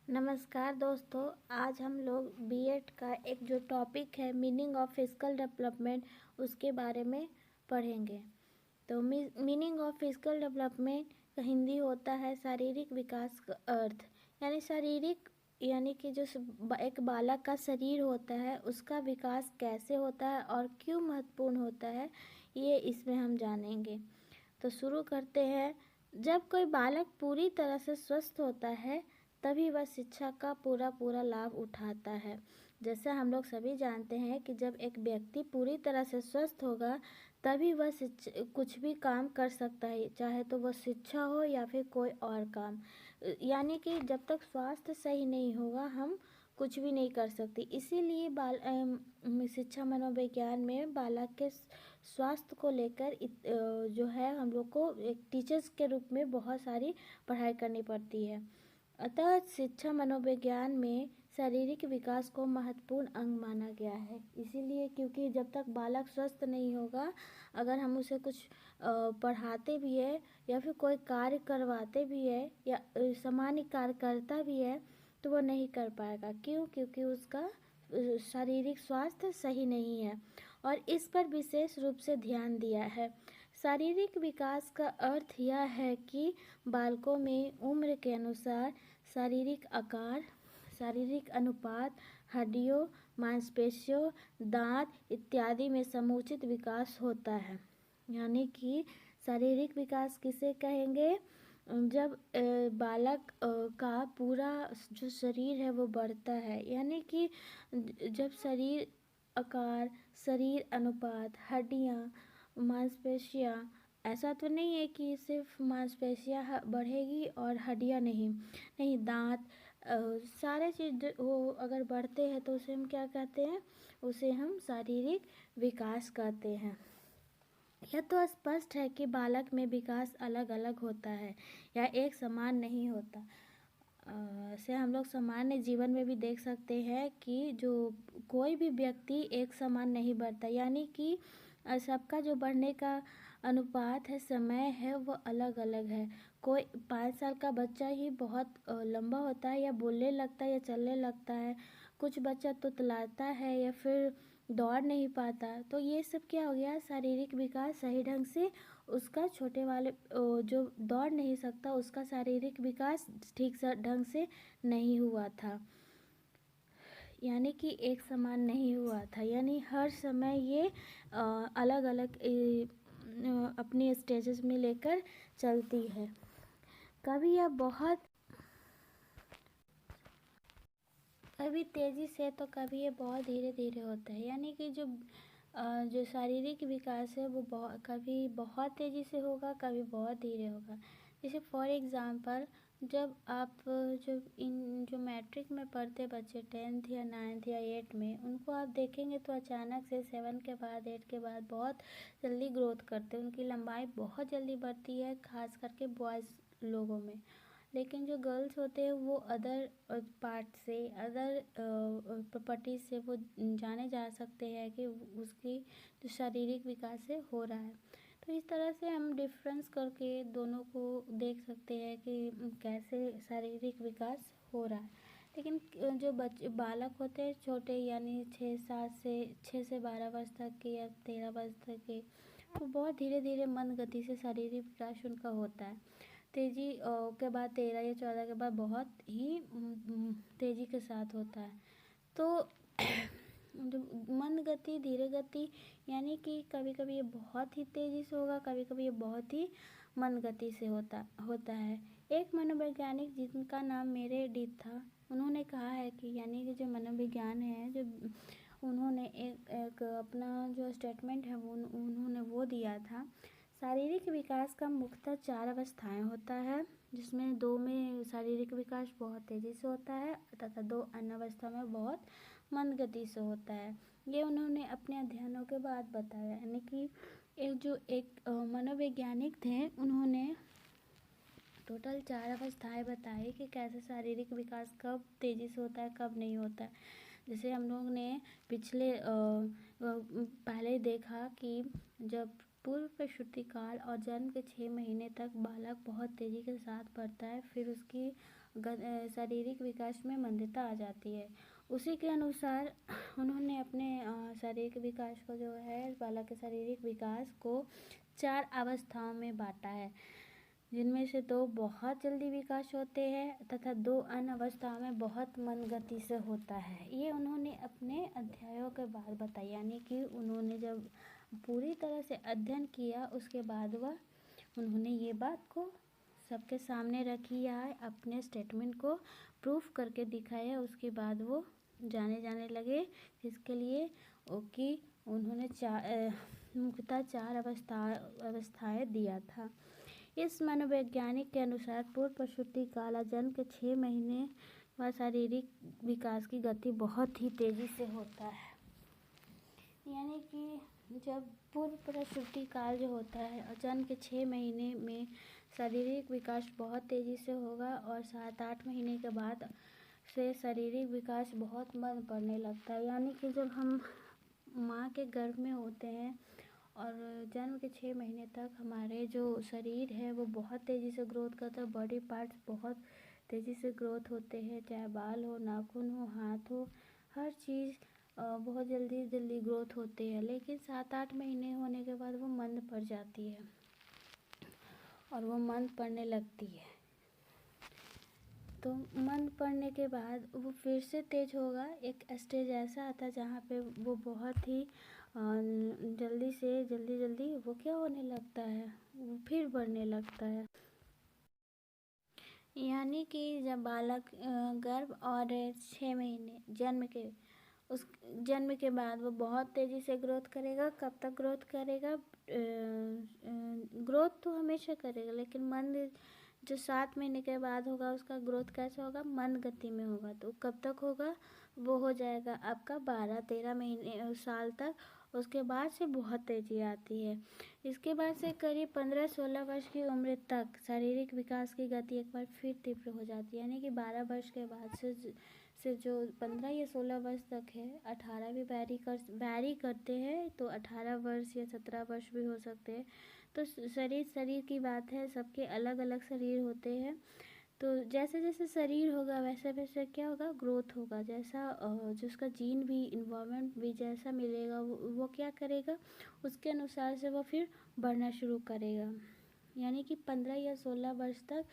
नमस्कार दोस्तों। आज हम लोग बीएड का एक जो टॉपिक है मीनिंग ऑफ फिजिकल डेवलपमेंट उसके बारे में पढ़ेंगे। तो मीनिंग ऑफ फिजिकल डेवलपमेंट का हिंदी होता है शारीरिक विकास का अर्थ। यानी शारीरिक यानी कि जो एक बालक का शरीर होता है उसका विकास कैसे होता है और क्यों महत्वपूर्ण होता है, ये इसमें हम जानेंगे। तो शुरू करते हैं। जब कोई बालक पूरी तरह से स्वस्थ होता है तभी वह शिक्षा का पूरा लाभ उठाता है। जैसे हम लोग सभी जानते हैं कि जब एक व्यक्ति पूरी तरह से स्वस्थ होगा तभी वह कुछ भी काम कर सकता है, चाहे तो वह शिक्षा हो या फिर कोई और काम। यानी कि जब तक स्वास्थ्य सही नहीं होगा हम कुछ भी नहीं कर सकते। इसीलिए शिक्षा मनोविज्ञान में बालक के स्वास्थ्य को लेकर जो है हम लोग को एक टीचर्स के रूप में बहुत सारी पढ़ाई करनी पड़ती है। अतः शिक्षा मनोविज्ञान में शारीरिक विकास को महत्वपूर्ण अंग माना गया है। इसीलिए क्योंकि जब तक बालक स्वस्थ नहीं होगा, अगर हम उसे कुछ पढ़ाते भी है या फिर कोई कार्य करवाते भी है या सामान्य कार्य करता भी है तो वो नहीं कर पाएगा। क्यों? क्योंकि उसका शारीरिक स्वास्थ्य सही नहीं है और इस पर विशेष रूप से ध्यान दिया है। शारीरिक विकास का अर्थ यह है कि बालकों में उम्र के अनुसार शारीरिक आकार, शारीरिक अनुपात, हड्डियों, मांसपेशियों, दांत इत्यादि में समुचित विकास होता है। यानी कि शारीरिक विकास किसे कहेंगे? जब बालक का पूरा जो शरीर है वो बढ़ता है। यानी कि जब शरीर आकार, शरीर अनुपात, हड्डियाँ, मांसपेशियाँ, ऐसा तो नहीं है कि सिर्फ मांसपेशियाँ बढ़ेगी और हड्डियाँ नहीं, दांत सारे चीज़ वो अगर बढ़ते हैं तो उसे हम क्या कहते हैं? उसे हम शारीरिक विकास कहते हैं। यह तो स्पष्ट है कि बालक में विकास अलग अलग होता है या एक समान नहीं होता। से हम लोग सामान्य जीवन में भी देख सकते हैं कि जो कोई भी व्यक्ति एक समान नहीं बढ़ता। यानी कि सबका जो बढ़ने का अनुपात है, समय है, वो अलग अलग है। कोई 5 साल का बच्चा ही बहुत लंबा होता है या बोलने लगता है या चलने लगता है। कुछ बच्चा तुतलाता है या फिर दौड़ नहीं पाता। तो ये सब क्या हो गया? शारीरिक विकास सही ढंग से उसका छोटे वाले जो दौड़ नहीं सकता उसका शारीरिक विकास ठीक से ढंग से नहीं हुआ था। यानी कि एक समान नहीं हुआ था। यानी हर समय ये अलग अलग अपनी स्टेजेस में लेकर चलती है। कभी यह बहुत कभी तेज़ी से तो कभी ये बहुत धीरे धीरे होता है। यानी कि जो शारीरिक विकास है वो कभी बहुत तेज़ी से होगा, कभी बहुत धीरे होगा। जैसे फॉर एग्ज़ाम्पल जब आप जो मैट्रिक में पढ़ते बच्चे 10th या 9th या 8th में, उनको आप देखेंगे तो अचानक से 7 के बाद 8 के बाद बहुत जल्दी ग्रोथ करते हैं। उनकी लंबाई बहुत जल्दी बढ़ती है, खास करके बॉयज़ लोगों में। लेकिन जो गर्ल्स होते हैं वो अदर पार्ट से, अदर प्रॉपर्टी से वो जाने जा सकते हैं कि उसकी जो शारीरिक विकास है हो रहा है। तो इस तरह से हम डिफरेंस करके दोनों को देख सकते हैं कि कैसे शारीरिक विकास हो रहा है। लेकिन जो बालक होते हैं छोटे, यानी 6 से 12 वर्ष तक के या 13 वर्ष तक के, वो बहुत धीरे धीरे मंद गति से शारीरिक विकास उनका होता है। तेज़ी के बाद 13 या 14 के बाद बहुत ही तेज़ी के साथ होता है। तो मंद गति, धीरे गति, यानी कि कभी कभी ये बहुत ही तेज़ी से होगा, कभी कभी ये बहुत ही मंद गति से होता है। एक मनोवैज्ञानिक जिनका नाम मेरे डी था, उन्होंने कहा है कि यानी कि जो मनोविज्ञान है, जो उन्होंने एक अपना जो स्टेटमेंट है वो उन्होंने वो दिया था। शारीरिक विकास का मुख्यतः 4 अवस्थाएं होता है, जिसमें 2 में शारीरिक विकास बहुत तेज़ी से होता है तथा 2 अन्य अवस्था में बहुत मंद गति से होता है। ये उन्होंने अपने अध्ययनों के बाद बताया। यानी कि एक मनोवैज्ञानिक थे, उन्होंने टोटल 4 अवस्थाएं बताई कि कैसे शारीरिक विकास कब तेज़ी से होता है, कब नहीं होता है। जैसे हम लोग ने पहले देखा कि जब पूर्व प्रसूति काल और जन्म के 6 महीने तक बालक बहुत तेज़ी के साथ बढ़ता है, फिर उसकी शारीरिक विकास में मंदता आ जाती है। उसी के अनुसार उन्होंने अपने शारीरिक विकास को जो है, बालक के शारीरिक विकास को 4 अवस्थाओं में बांटा है, जिनमें से 2 बहुत जल्दी विकास होते हैं तथा 2 अन्य अवस्थाओं में बहुत मंद गति से होता है। ये उन्होंने अपने अध्यायों के बाद बताया, यानी कि उन्होंने जब पूरी तरह से अध्ययन किया उसके बाद उन्होंने ये बात को सबके सामने रखी या अपने स्टेटमेंट को प्रूफ करके दिखाया। उसके बाद वो जाने लगे इसके लिए कि उन्होंने मुख्यतः 4 अवस्थाएं दिया था। इस मनोवैज्ञानिक के अनुसार पूर्व प्रसूति काल जन्म के 6 महीने बाद शारीरिक विकास की गति बहुत ही तेजी से होता है। यानी कि जब पूर्व प्रसूति काल जो होता है और जन्म के 6 महीने में शारीरिक विकास बहुत तेज़ी से होगा और 7-8 महीने के बाद से शारीरिक विकास बहुत मंद पड़ने लगता है। यानी कि जब हम माँ के गर्भ में होते हैं और जन्म के 6 महीने तक हमारे जो शरीर है वो बहुत तेज़ी से ग्रोथ करता है, बॉडी पार्ट्स बहुत तेज़ी से ग्रोथ होते हैं, चाहे बाल हो, नाखून हो, हाथ हो, हर चीज़ बहुत जल्दी ग्रोथ होती है। लेकिन 7-8 महीने होने के बाद वो मंद पड़ जाती है और वो मंद पड़ने लगती है। तो मंद पड़ने के बाद वो फिर से तेज होगा। एक स्टेज ऐसा आता है जहाँ पे वो बहुत ही जल्दी वो क्या होने लगता है, वो फिर बढ़ने लगता है। यानी कि जब बालक गर्भ और 6 महीने जन्म के बाद वो बहुत तेज़ी से ग्रोथ करेगा। कब तक ग्रोथ करेगा? ग्रोथ तो हमेशा करेगा, लेकिन मंद जो 7 महीने के बाद होगा उसका ग्रोथ कैसे होगा? मंद गति में होगा। तो कब तक होगा? वो हो जाएगा आपका 12-13 महीने साल तक। उसके बाद से बहुत तेज़ी आती है। इसके बाद से करीब 15-16 वर्ष की उम्र तक शारीरिक विकास की गति एक बार फिर तीव्र हो जाती है। यानी कि 12 वर्ष के बाद से जो 15 या 16 वर्ष तक है, 18 भी वैरी करते हैं, तो 18 वर्ष या 17 वर्ष भी हो सकते हैं। तो शरीर की बात है, सबके अलग अलग शरीर होते हैं। तो जैसे जैसे शरीर होगा वैसे वैसे क्या होगा? ग्रोथ होगा। जैसा जिसका जीन भी, इन्वायरमेंट भी जैसा मिलेगा वो क्या करेगा, उसके अनुसार से वो फिर बढ़ना शुरू करेगा। यानी कि 15 या 16 वर्ष तक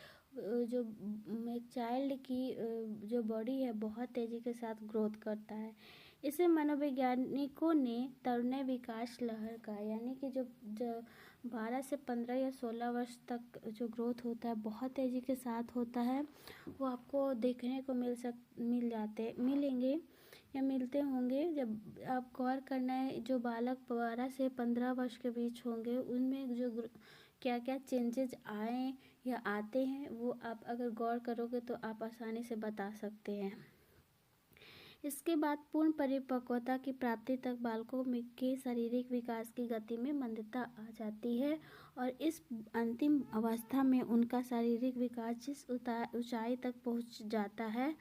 जो एक चाइल्ड की जो बॉडी है बहुत तेज़ी के साथ ग्रोथ करता है। इसे मनोवैज्ञानिकों ने तरुण विकास लहर का, यानी कि जो 12 से 15 या 16 वर्ष तक जो ग्रोथ होता है बहुत तेज़ी के साथ होता है, वो आपको देखने को मिलेंगे या मिलते होंगे। जब आप गौर करना है, जो बालक 12 से 15 वर्ष के बीच होंगे उनमें जो क्या क्या चेंजेस आए या आते हैं वो आप अगर गौर करोगे तो आप आसानी से बता सकते हैं। इसके बाद पूर्ण परिपक्वता की प्राप्ति तक बालकों के शारीरिक विकास की गति में मंदता आ जाती है और इस अंतिम अवस्था में उनका शारीरिक विकास जिस ऊंचाई तक पहुंच जाता है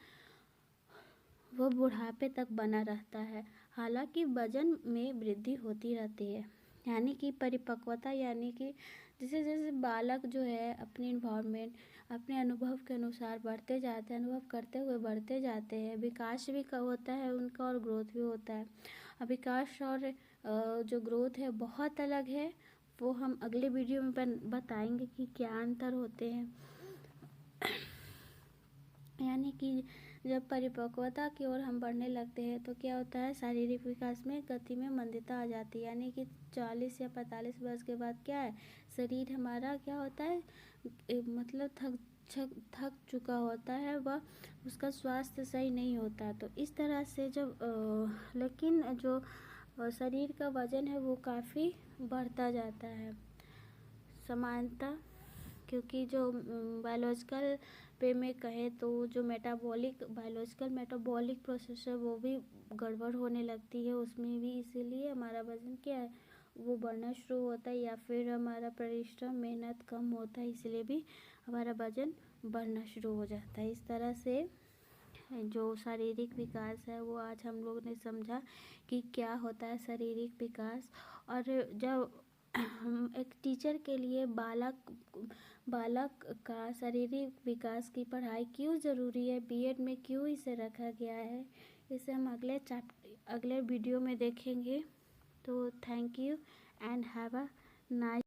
वो बुढ़ापे तक बना रहता है। हालांकि वजन में वृद्धि होती रहती है। यानी कि परिपक्वता, यानी कि जैसे जैसे बालक जो है अपनी इन्वायरमेंट, अपने अनुभव के अनुसार बढ़ते जाते हैं, अनुभव करते हुए बढ़ते जाते हैं, विकास भी होता है उनका और ग्रोथ भी होता है। अब विकास और जो ग्रोथ है बहुत अलग है, वो हम अगले वीडियो में बताएंगे कि क्या अंतर होते हैं। यानी कि जब परिपक्वता की ओर हम बढ़ने लगते हैं तो क्या होता है, शारीरिक विकास में गति में मंदता आ जाती है। यानी कि 40 या 45 वर्ष के बाद क्या है, शरीर हमारा क्या होता है, मतलब थक चुका होता है, वह उसका स्वास्थ्य सही नहीं होता। तो इस तरह से जब लेकिन जो शरीर का वजन है वो काफ़ी बढ़ता जाता है समानता, क्योंकि जो बायोलॉजिकल वे में कहे तो जो बायोलॉजिकल मेटाबॉलिक प्रोसेस है वो भी गड़बड़ होने लगती है उसमें भी, इसीलिए हमारा वजन क्या है वो बढ़ना शुरू होता है, या फिर हमारा परिश्रम मेहनत कम होता है इसलिए भी हमारा वजन बढ़ना शुरू हो जाता है। इस तरह से जो शारीरिक विकास है वो आज हम लोग ने समझा कि क्या होता है शारीरिक विकास। और जब एक टीचर के लिए बालक का शारीरिक विकास की पढ़ाई क्यों ज़रूरी है, बीएड में क्यों इसे रखा गया है, इसे हम अगले वीडियो में देखेंगे। तो thank you and have a nice